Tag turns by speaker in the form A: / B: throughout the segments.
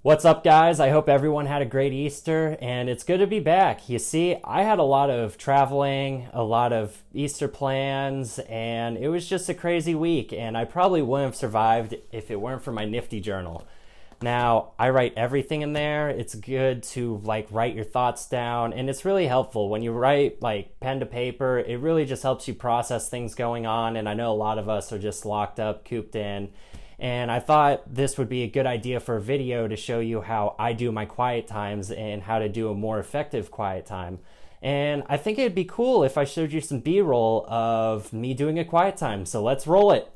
A: What's up, guys? I hope everyone had a great Easter, and it's good to be back. You see, I had a lot of traveling, a lot of Easter plans, and it was just a crazy week, and I probably wouldn't have survived if it weren't for my nifty journal. Now, I write everything in there. It's good to write your thoughts down, and it's really helpful when you write pen to paper. It really just helps you process things going on, and I know a lot of us are just locked up, cooped in. And I thought this would be a good idea for a video to show you how I do my quiet times and how to do a more effective quiet time. And I think it'd be cool if I showed you some B-roll of me doing a quiet time. So let's roll it.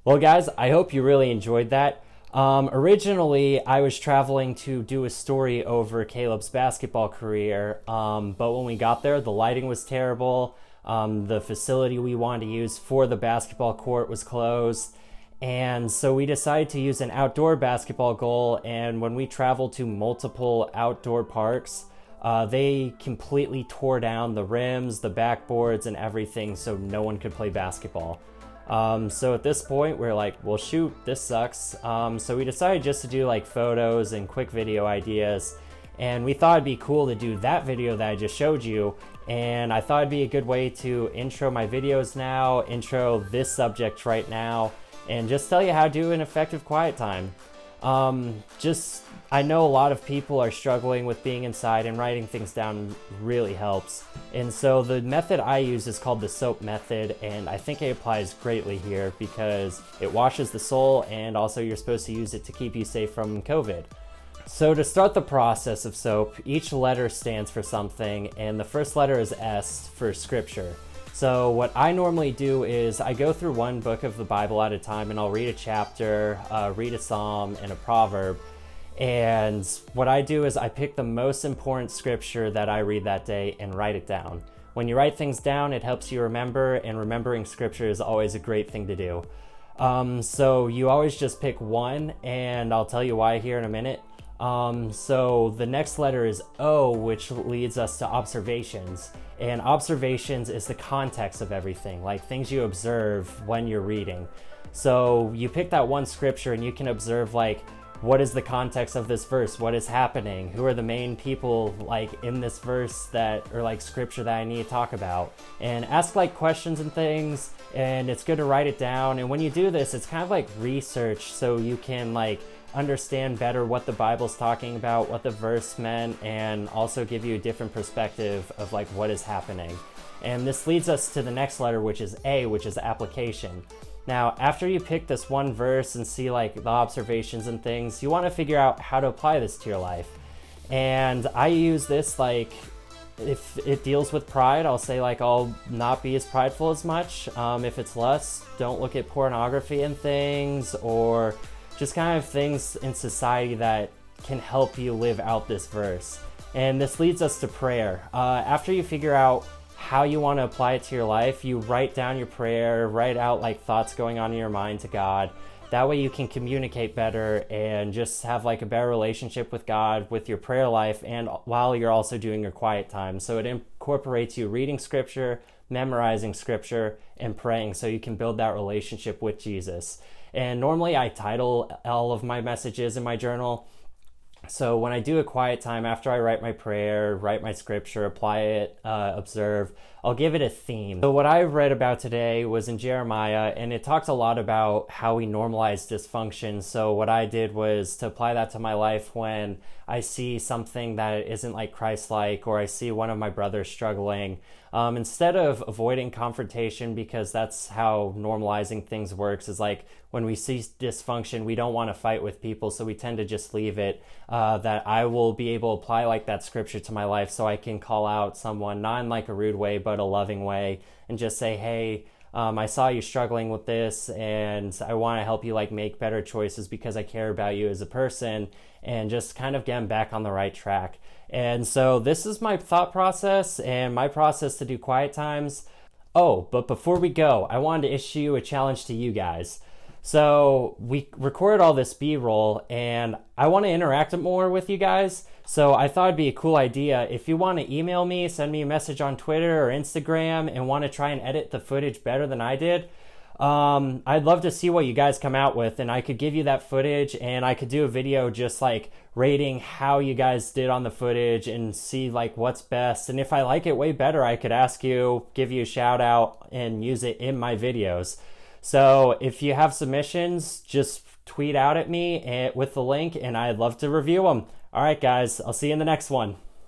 A: Well, guys, I hope you really enjoyed that. Originally, I was traveling to do a story over Caleb's basketball career, but when we got there, the lighting was terrible. The facility we wanted to use for the basketball court was closed. And so we decided to use an outdoor basketball goal. And when we traveled to multiple outdoor parks, they completely tore down the rims, the backboards, and everything so no one could play basketball. So at this point, we're like, well, shoot, this sucks. So we decided just to do photos and quick video ideas. And we thought it'd be cool to do that video that I just showed you. And I thought it'd be a good way to intro my videos now, intro this subject right now, and just tell you how to do an effective quiet time. I know a lot of people are struggling with being inside, and writing things down really helps. And so the method I use is called the SOAP method, and I think it applies greatly here because it washes the soul, and also you're supposed to use it to keep you safe from COVID. So to start the process of SOAP, each letter stands for something, and the first letter is S for scripture. So what I normally do is I go through one book of the Bible at a time, and I'll read a chapter, read a psalm, and a proverb. And what I do is I pick the most important scripture that I read that day and write it down. When you write things down, it helps you remember, and remembering scripture is always a great thing to do. So you always just pick one, and I'll tell you why here in a minute. So the next letter is O, which leads us to observations. And observations is the context of everything, like things you observe when you're reading. So you pick that one scripture and you can observe what is the context of this verse? What is happening? Who are the main people in this verse that or scripture that I need to talk about? And ask questions and things, and it's good to write it down. And when you do this, it's kind of like research, so you can understand better what the Bible's talking about, what the verse meant, and also give you a different perspective of what is happening. And this leads us to the next letter, which is A, which is application. Now, after you pick this one verse and see the observations and things, you want to figure out how to apply this to your life. And I use this if it deals with pride, I'll say I'll not be as prideful as much. If it's less, don't look at pornography and things, or just kind of things in society that can help you live out this verse. And this leads us to prayer. After you figure out how you want to apply it to your life, you write down your prayer, write out thoughts going on in your mind to God. That way you can communicate better and just have a better relationship with God with your prayer life, and while you're also doing your quiet time. So it incorporates you reading scripture, memorizing scripture, and praying, so you can build that relationship with Jesus. And normally I title all of my messages in my journal. So when I do a quiet time, after I write my prayer, write my scripture, apply it, observe, I'll give it a theme. So what I read about today was in Jeremiah, and it talks a lot about how we normalize dysfunction. So what I did was to apply that to my life when I see something that isn't Christ-like, or I see one of my brothers struggling. Instead of avoiding confrontation, because that's how normalizing things works, is when we see dysfunction, we don't want to fight with people, so we tend to just leave it. That I will be able to apply that scripture to my life, so I can call out someone, not in a rude way, but a loving way, and just say, hey, I saw you struggling with this, and I want to help you like make better choices because I care about you as a person, and just kind of get back on the right track. And so this is my thought process and my process to do quiet times. Oh, but before we go, I wanted to issue a challenge to you guys. So we recorded all this B-roll, and I want to interact more with you guys. So I thought it'd be a cool idea. If you want to email me, send me a message on Twitter or Instagram, and want to try and edit the footage better than I did, I'd love to see what you guys come out with, and I could give you that footage, and I could do a video just like rating how you guys did on the footage and see like what's best. And if I like it way better, I could ask you, give you a shout out, and use it in my videos. So if you have submissions, just tweet out at me with the link, and I'd love to review them. All right, guys, I'll see you in the next one.